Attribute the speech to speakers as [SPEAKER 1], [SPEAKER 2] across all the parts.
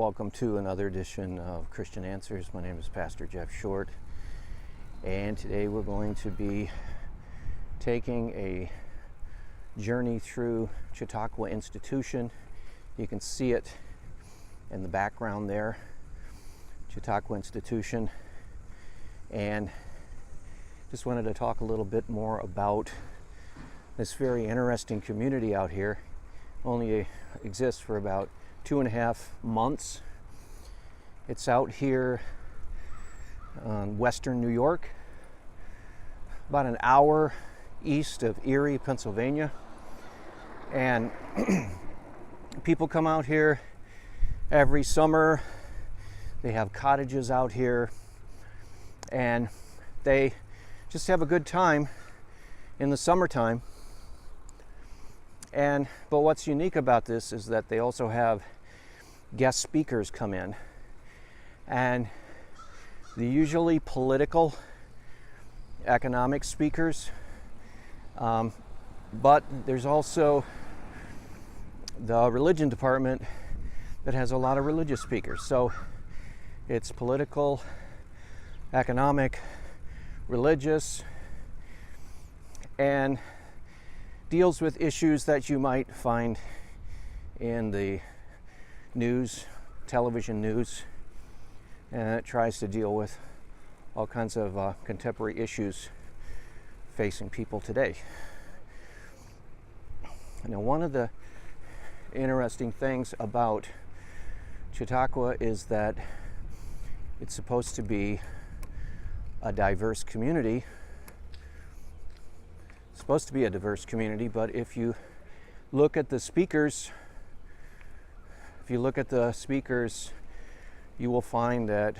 [SPEAKER 1] Welcome to another edition of Christian Answers. My name is Pastor Jeff Short, and today we're going to be taking a journey through Chautauqua Institution. You can see it in the background there, Chautauqua Institution, and just wanted to talk a little bit more about this very interesting community out here. Only exists for about 2.5 months. It's out here on western New York, about an hour east of Erie, Pennsylvania. And people come out here every summer. They have cottages out here and they just have a good time in the summertime. But what's unique about this is that they also have guest speakers come in, and they're usually political, economic speakers, but there's also the religion department that has a lot of religious speakers. So it's political, economic, religious, and deals with issues that you might find in the news, television news, and it tries to deal with all kinds of contemporary issues facing people today. Now, one of the interesting things about Chautauqua is that it's supposed to be a diverse community. It's supposed to be a diverse community, but if you look at the speakers, you will find that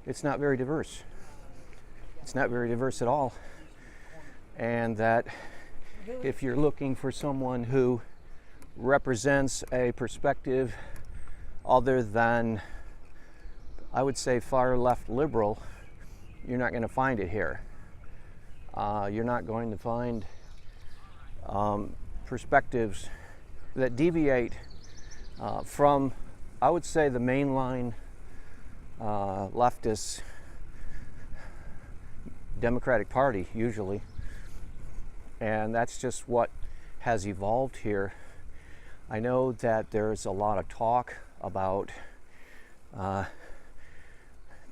[SPEAKER 1] it's not very diverse. It's not very diverse at all. And that if you're looking for someone who represents a perspective other than, I would say, far left liberal, you're not going to find it here. You're not going to find perspectives that deviate from, I would say, the mainline leftist Democratic Party, usually. And that's just what has evolved here. I know that there's a lot of talk about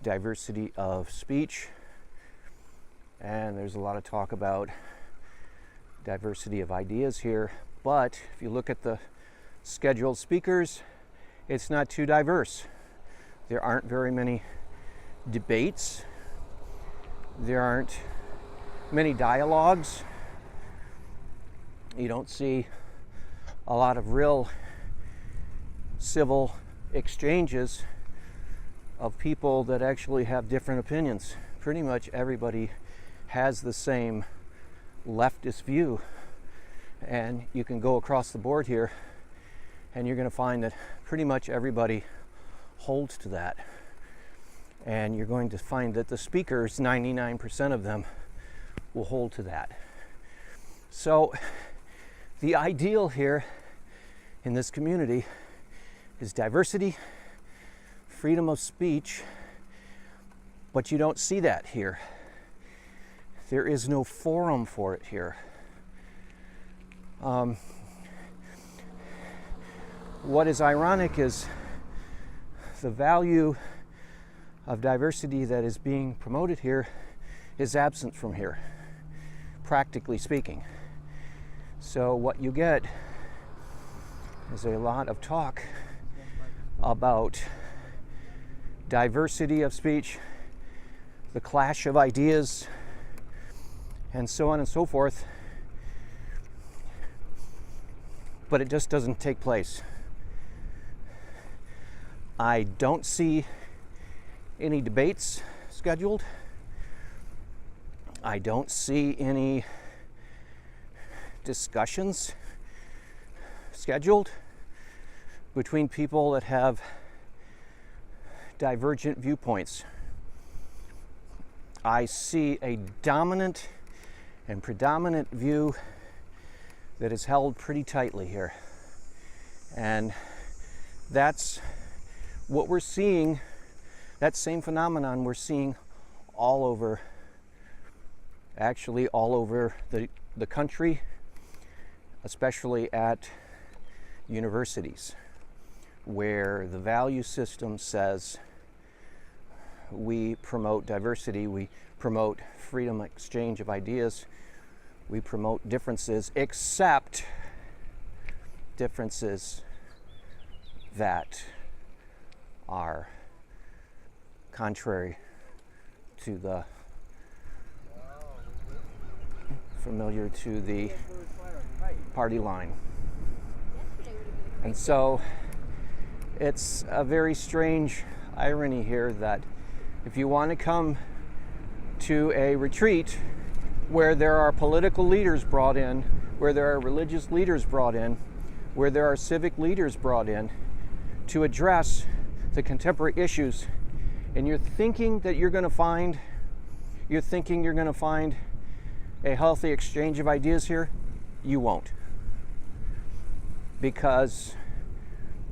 [SPEAKER 1] diversity of speech, and there's a lot of talk about diversity of ideas here, but if you look at the scheduled speakers, it's not too diverse. There aren't very many debates. There aren't many dialogues. You don't see a lot of real civil exchanges of people that actually have different opinions. Pretty much everybody has the same leftist view, and you can go across the board here and you're going to find that pretty much everybody holds to that. And you're going to find that the speakers, 99% of them, will hold to that. So the ideal here in this community is diversity, freedom of speech, but you don't see that here. There is no forum for it here. What is ironic is the value of diversity that is being promoted here is absent from here, practically speaking. So what you get is a lot of talk about diversity of speech, the clash of ideas, and so on and so forth, but it just doesn't take place. I don't see any debates scheduled. I don't see any discussions scheduled between people that have divergent viewpoints. I see a dominant and predominant view that is held pretty tightly here. And that's what we're seeing, that same phenomenon we're seeing all over, actually all over the country, especially at universities, where the value system says we promote diversity, we promote freedom of exchange of ideas, we promote differences, except differences that are contrary to the party line. And so it's a very strange irony here that if you want to come to a retreat where there are political leaders brought in, where there are religious leaders brought in, where there are civic leaders brought in to address the contemporary issues, and you're thinking you're going to find a healthy exchange of ideas here, you won't. Because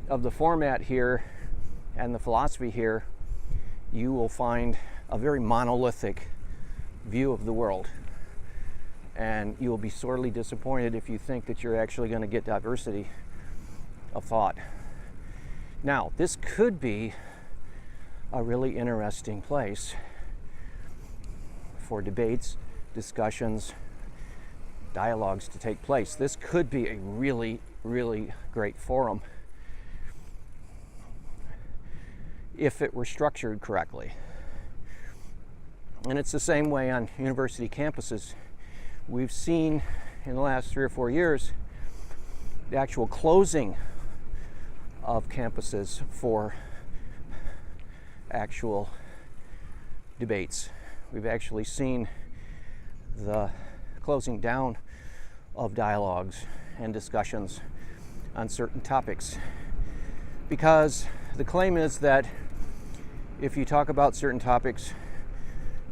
[SPEAKER 1] of the format here and the philosophy here, you will find a very monolithic view of the world. And you will be sorely disappointed if you think that you're actually going to get diversity of thought. Now, this could be a really interesting place for debates, discussions, dialogues to take place. This could be a really, really great forum if it were structured correctly. And it's the same way on university campuses. We've seen in the last 3 or 4 years the actual closing of campuses for actual debates. We've actually seen the closing down of dialogues and discussions on certain topics, because the claim is that if you talk about certain topics,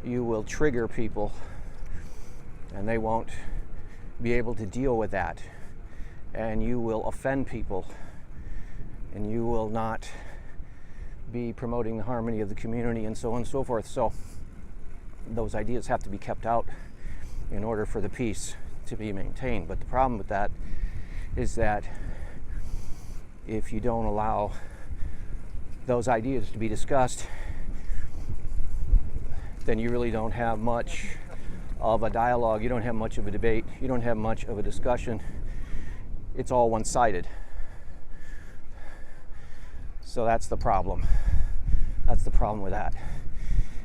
[SPEAKER 1] you will trigger people and they won't be able to deal with that, and you will offend people, and you will not be promoting the harmony of the community, and so on and so forth. So those ideas have to be kept out in order for the peace to be maintained. But the problem with that is that if you don't allow those ideas to be discussed, then you really don't have much of a dialogue, you don't have much of a debate, you don't have much of a discussion. It's all one-sided. So that's the problem. That's the problem with that.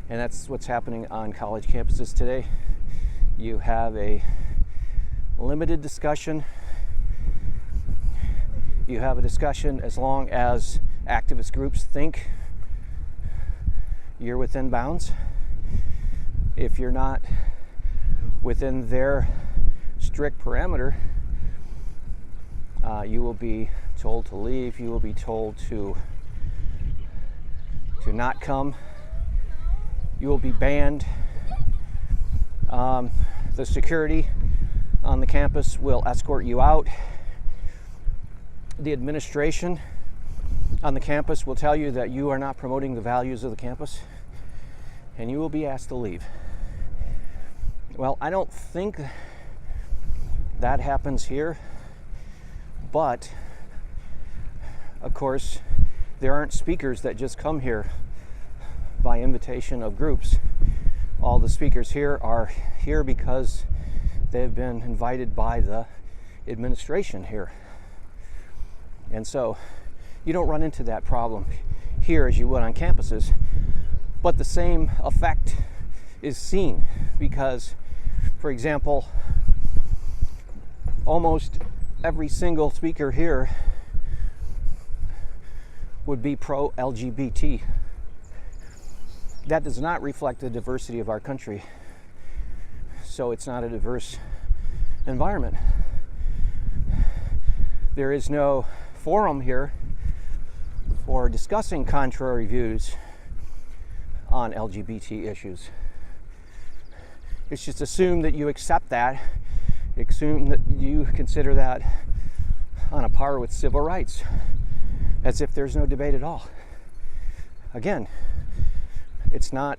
[SPEAKER 1] And that's what's happening on college campuses today. You have a limited discussion. You have a discussion as long as activist groups think you're within bounds. If you're not within their strict parameter, you will be told to leave. You will be told to not come. You will be banned. The security on the campus will escort you out. The administration on the campus will tell you that you are not promoting the values of the campus, and you will be asked to leave. Well, I don't think that happens here, but of course there aren't speakers that just come here by invitation of groups. All the speakers here are here because they've been invited by the administration here. And so you don't run into that problem here as you would on campuses, but the same effect is seen because, for example, almost every single speaker here would be pro-LGBT. That does not reflect the diversity of our country. So it's not a diverse environment. There is no forum here for discussing contrary views on LGBT issues. It's just assumed that you accept that, assume that you consider that on a par with civil rights, as if there's no debate at all. again, it's not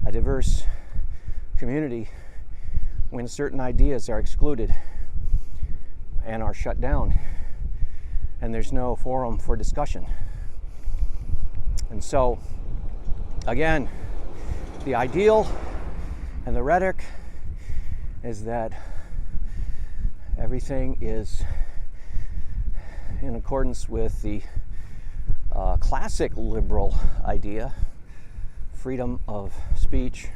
[SPEAKER 1] a diverse community when certain ideas are excluded and are shut down, and there's no forum for discussion. And so, again, the ideal and the rhetoric is that everything is in accordance with the classic liberal idea: freedom of speech,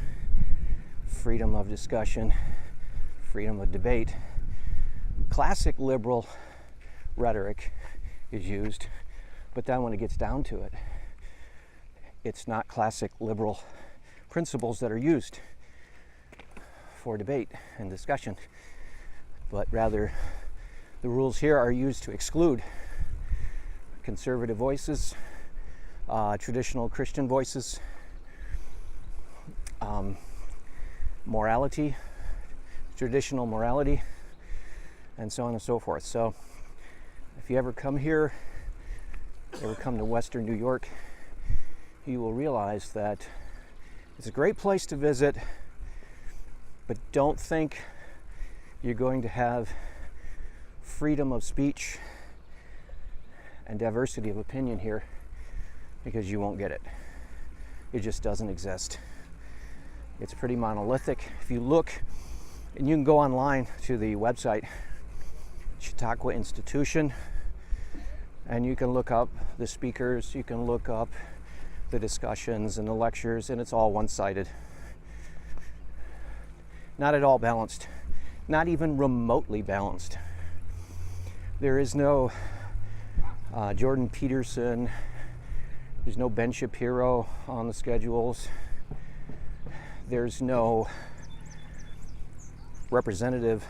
[SPEAKER 1] freedom of discussion, freedom of debate. Classic liberal rhetoric is used, but then when it gets down to it, it's not classic liberal principles that are used for debate and discussion, but rather the rules here are used to exclude conservative voices, traditional Christian voices, morality, traditional morality, and so on and so forth. So if you ever come here, ever come to Western New York, you will realize that it's a great place to visit, but don't think you're going to have freedom of speech and diversity of opinion here, because you won't get it. It just doesn't exist. It's pretty monolithic. If you look, and you can go online to the website Chautauqua Institution, and you can look up the speakers, you can look up the discussions and the lectures, and it's all one-sided. Not at all balanced, not even remotely balanced. There is no Jordan Peterson, there's no Ben Shapiro on the schedules, there's no representative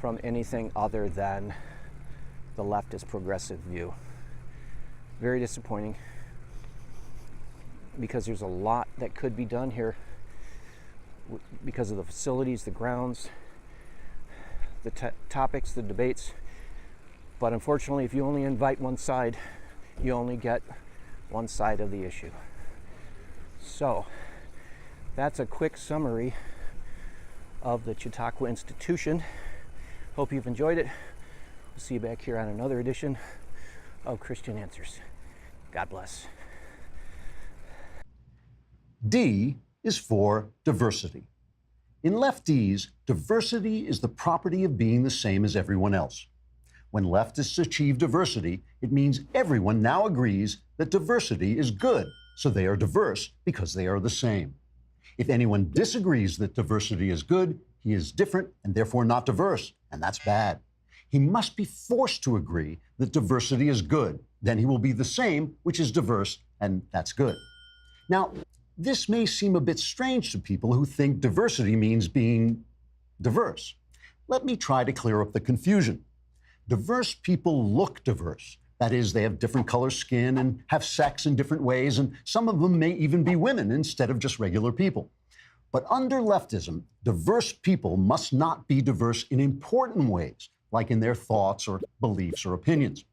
[SPEAKER 1] from anything other than the leftist progressive view. Very disappointing, because there's a lot that could be done here because of the facilities, the grounds, the topics, the debates. But unfortunately, if you only invite one side, you only get one side of the issue. So that's a quick summary of the Chautauqua Institution. Hope you've enjoyed it. We'll see you back here on another edition of Christian Answers. God bless.
[SPEAKER 2] D is for diversity. In lefties, diversity is the property of being the same as everyone else. When leftists achieve diversity, it means everyone now agrees that diversity is good, so they are diverse because they are the same. If anyone disagrees that diversity is good, he is different and therefore not diverse, and that's bad. He must be forced to agree that diversity is good. Then he will be the same, which is diverse, and that's good. Now, this may seem a bit strange to people who think diversity means being diverse. Let me try to clear up the confusion. Diverse people look diverse. That is, they have different color skin and have sex in different ways, and some of them may even be women instead of just regular people. But under leftism, diverse people must not be diverse in important ways, like in their thoughts or beliefs or opinions.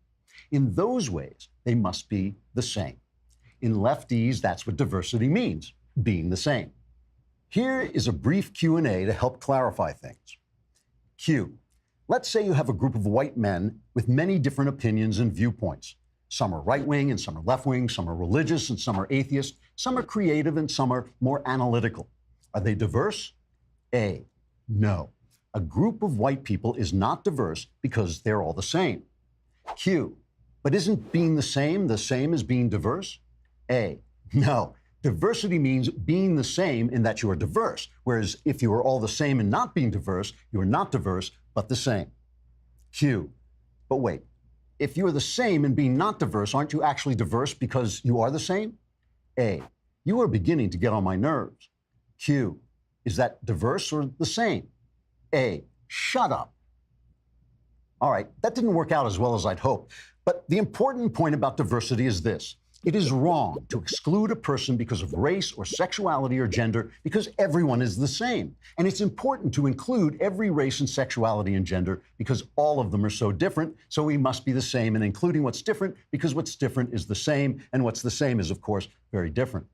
[SPEAKER 2] In those ways, they must be the same. In lefties, that's what diversity means, being the same. Here is a brief Q&A to help clarify things. Q. Let's say you have a group of white men with many different opinions and viewpoints. Some are right-wing and some are left-wing, some are religious and some are atheist, some are creative and some are more analytical. Are they diverse? A. No. A group of white people is not diverse because they're all the same. Q. But isn't being the same as being diverse? A. No. Diversity means being the same in that you are diverse, whereas if you are all the same and not being diverse, you are not diverse, but the same. Q. But wait, if you are the same and being not diverse, aren't you actually diverse because you are the same? A. You are beginning to get on my nerves. Q. Is that diverse or the same? A. Shut up. All right, that didn't work out as well as I'd hoped. But the important point about diversity is this. It is wrong to exclude a person because of race or sexuality or gender because everyone is the same. And it's important to include every race and sexuality and gender because all of them are so different, so we must be the same in including what's different because what's different is the same, and what's the same is, of course, very different.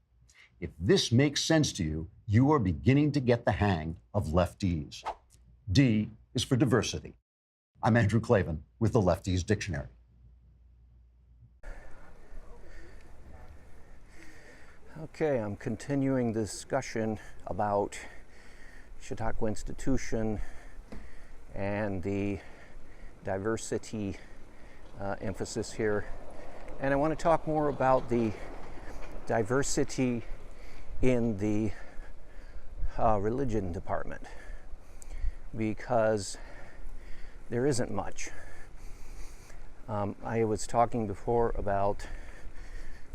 [SPEAKER 2] If this makes sense to you, you are beginning to get the hang of lefties. D is for diversity. I'm Andrew Klavan with the Lefties Dictionary.
[SPEAKER 1] Okay, I'm continuing the discussion about Chautauqua Institution and the diversity emphasis here. And I want to talk more about the diversity in the religion department, because there isn't much. I was talking before about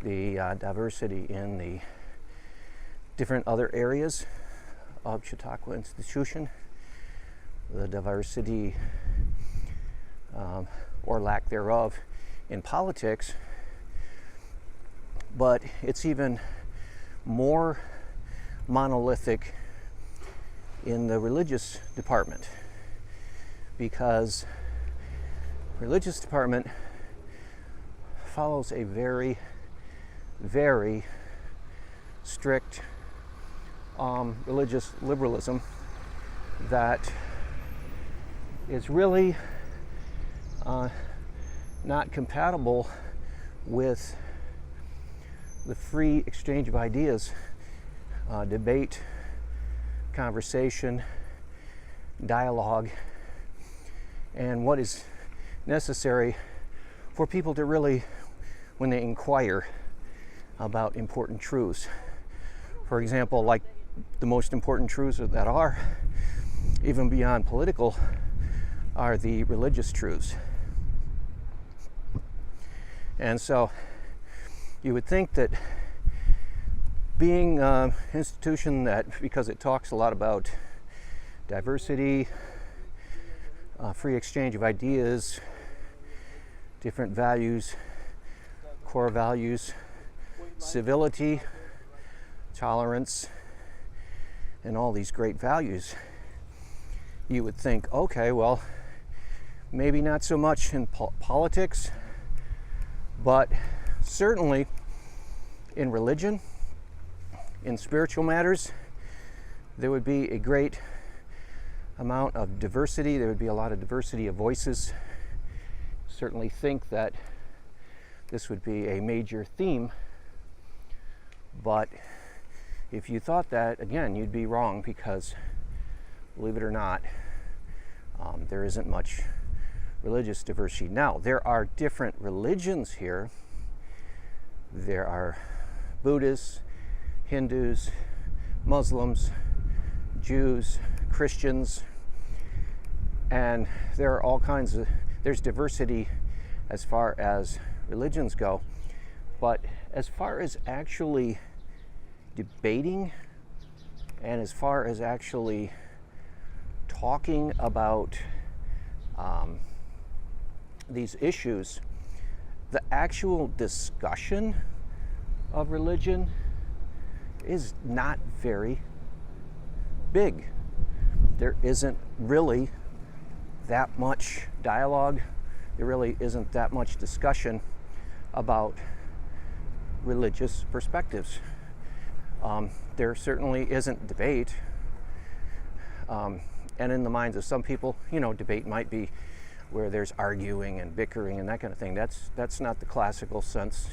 [SPEAKER 1] the diversity in the different other areas of Chautauqua Institution, the diversity or lack thereof in politics, but it's even more monolithic in the religious department, because religious department follows a very strict religious liberalism that is really not compatible with the free exchange of ideas, debate, conversation, dialogue, and what is necessary for people to really, when they inquire about important truths. For example, like the most important truths that are, even beyond political, are the religious truths. And so you would think that being an institution that, because it talks a lot about diversity, free exchange of ideas, different values, core values, civility, tolerance, and all these great values, you would think, okay, well, maybe not so much in politics, but certainly in religion, in spiritual matters, there would be a great amount of diversity. There would be a lot of diversity of voices. Certainly think that this would be a major theme. But if you thought that, again, you'd be wrong, because believe it or not, there isn't much religious diversity. Now, there are different religions here. There are Buddhists, Hindus, Muslims, Jews, Christians, and there are all kinds of, there's diversity as far as religions go. But as far as actually debating, and as far as actually talking about these issues, the actual discussion of religion is not very big. There isn't really that much dialogue. There really isn't that much discussion about religious perspectives. There certainly isn't debate. And in the minds of some people, debate might be where there's arguing and bickering and that kind of thing. That's not the classical sense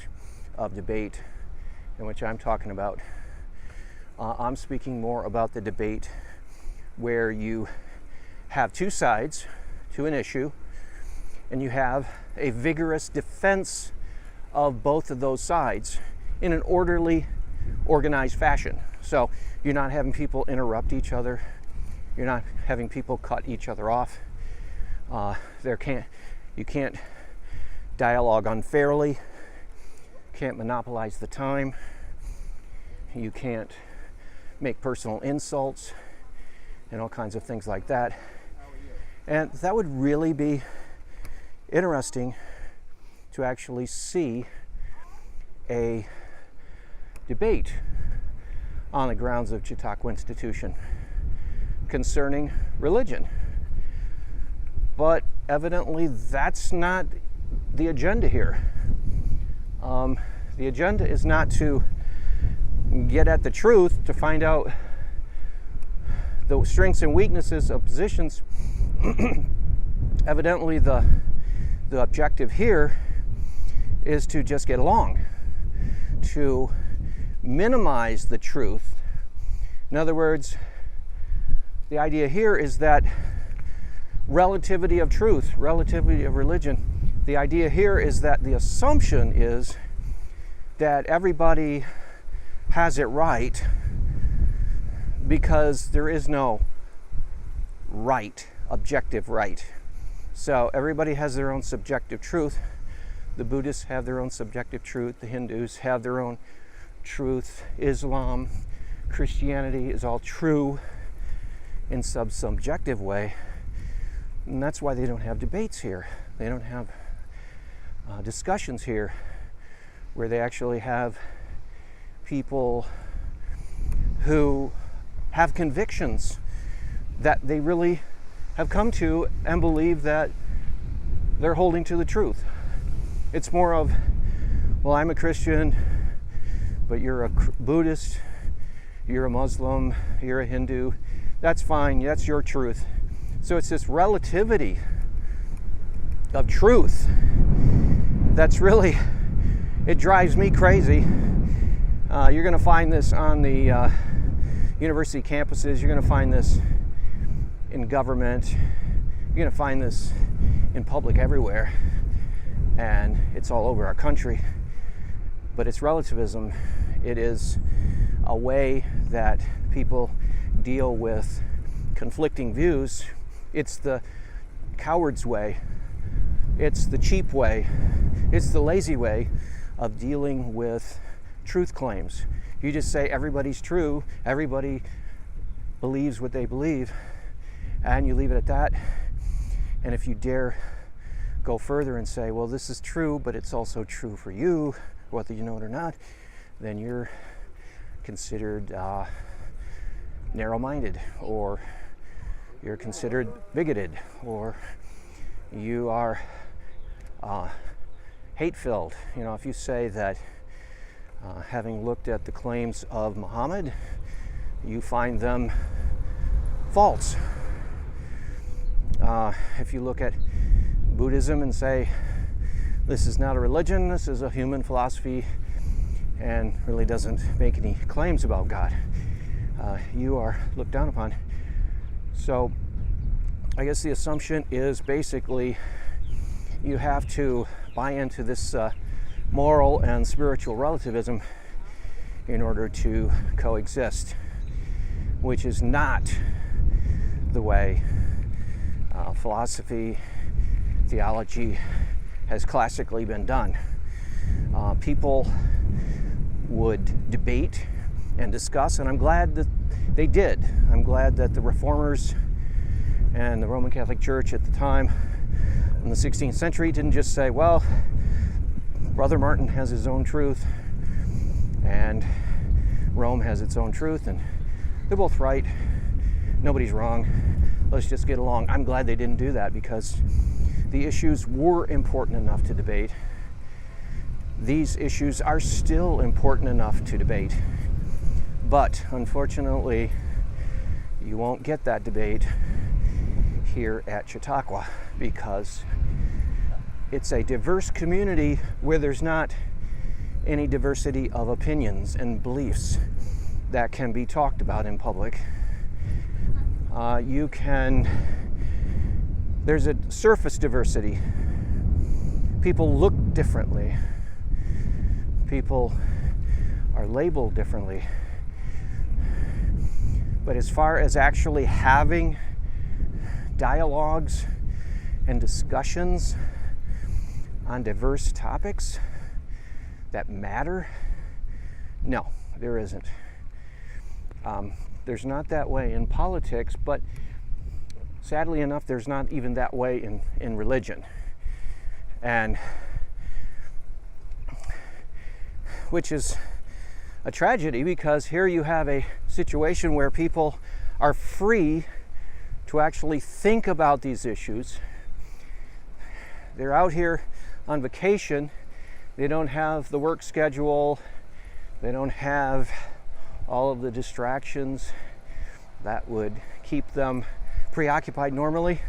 [SPEAKER 1] of debate in which I'm talking about. I'm speaking more about the debate where you have two sides to an issue, and you have a vigorous defense of both of those sides in an orderly, organized fashion. So you're not having people interrupt each other. You're not having people cut each other off. You can't dialogue unfairly. Can't monopolize the time. You can't make personal insults and all kinds of things like that. And that would really be interesting to actually see a debate on the grounds of Chautauqua Institution concerning religion. But evidently that's not the agenda here. The agenda is not to get at the truth, to find out the strengths and weaknesses of positions. Evidently the objective here is to just get along, to minimize the truth. In other words, the idea here is that relativity of truth, relativity of religion, the idea here is that the assumption is that everybody has it right because there is no right, objective right. So everybody has their own subjective truth. The Buddhists have their own subjective truth. The Hindus have their own truth. Islam, Christianity is all true in some subjective way. And that's why they don't have debates here. They don't have discussions here where they actually have people who have convictions that they really have come to and believe that they're holding to the truth. It's more of, well, I'm a Christian, but you're a Buddhist, you're a Muslim, you're a Hindu. That's fine, that's your truth. So it's this relativity of truth that's really, it drives me crazy. You're going to find this on the university campuses. You're going to find this in government. You're going to find this in public everywhere. And it's all over our country. But it's relativism. It is a way that people deal with conflicting views. It's the coward's way. It's the cheap way. It's the lazy way of dealing with truth claims. You just say everybody's true, everybody believes what they believe, and you leave it at that. And if you dare go further and say, well, this is true, but it's also true for you, whether you know it or not, then you're considered narrow-minded, or you're considered bigoted, or you are hate-filled. You know, if you say that having looked at the claims of Muhammad, you find them false. If you look at Buddhism and say, this is not a religion, this is a human philosophy, and really doesn't make any claims about God, you are looked down upon. So I guess the assumption is basically you have to buy into this moral and spiritual relativism in order to coexist, which is not the way philosophy, theology has classically been done. People would debate and discuss, and I'm glad that they did. I'm glad that the Reformers and the Roman Catholic Church at the time in the 16th century didn't just say, well, Brother Martin has his own truth and Rome has its own truth, and they're both right, nobody's wrong, let's just get along. I'm glad they didn't do that, because the issues were important enough to debate. These issues are still important enough to debate, but unfortunately you won't get that debate here at Chautauqua, because it's a diverse community where there's not any diversity of opinions and beliefs that can be talked about in public. There's a surface diversity. People look differently. People are labeled differently. But as far as actually having dialogues and discussions on diverse topics that matter, no, there isn't. There's not that way in politics, but sadly enough, there's not even that way in religion. And which is a tragedy, because here you have a situation where people are free to actually think about these issues. They're out here on vacation. They don't have the work schedule. They don't have all of the distractions that would keep them preoccupied normally,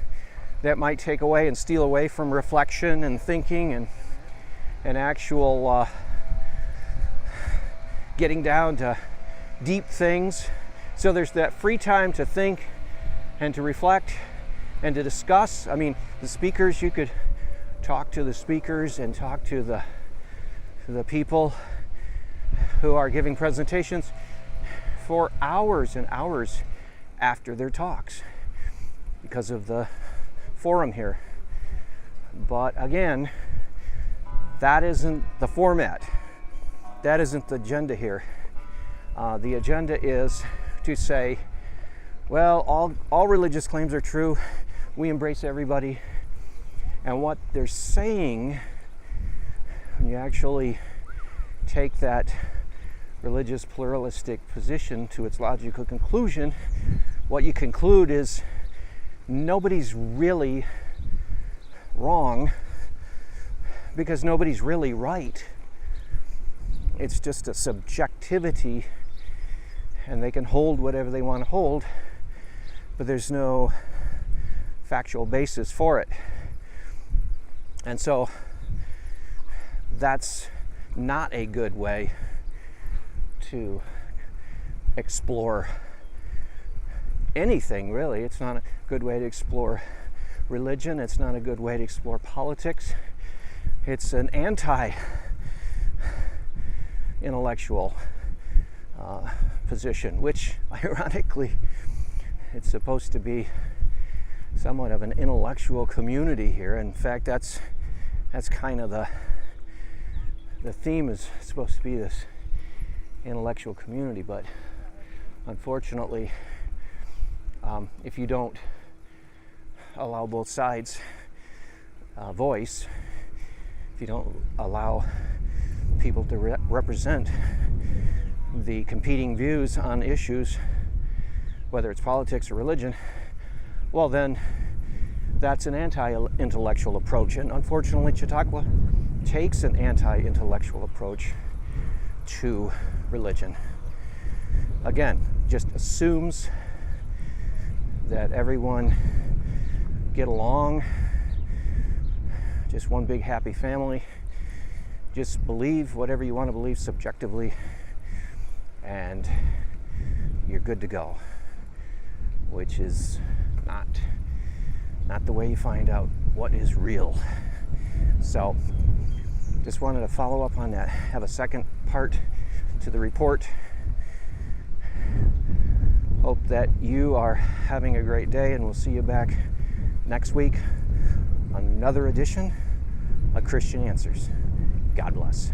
[SPEAKER 1] that might take away and steal away from reflection and thinking and actual getting down to deep things. So there's that free time to think and to reflect and to discuss. I mean, the speakers, you could talk to the speakers and talk to the people who are giving presentations for hours and hours after their talks because of the forum here. But again, that isn't the format. That isn't the agenda here. The agenda is to say, well, all religious claims are true. We embrace everybody. And what they're saying, when you actually take that religious pluralistic position to its logical conclusion, what you conclude is nobody's really wrong because nobody's really right. It's just a subjectivity, and they can hold whatever they want to hold, but there's no factual basis for it. And so that's not a good way to explore anything, really. It's not a good way to explore religion. It's not a good way to explore politics. It's an anti-intellectual position, which ironically, it's supposed to be somewhat of an intellectual community here. In fact, that's kind of the theme, is supposed to be this intellectual community. But unfortunately, if you don't allow both sides voice, if you don't allow people to represent the competing views on issues, whether it's politics or religion, well then that's an anti-intellectual approach. And unfortunately, Chautauqua takes an anti-intellectual approach to religion. Again, just assumes that everyone get along, just one big happy family, just believe whatever you want to believe subjectively, and you're good to go, which is not the way you find out what is real. So just wanted to follow up on that, have a second part to the report. Hope that you are having a great day, and we'll see you back next week on another edition of Christian Answers. God bless.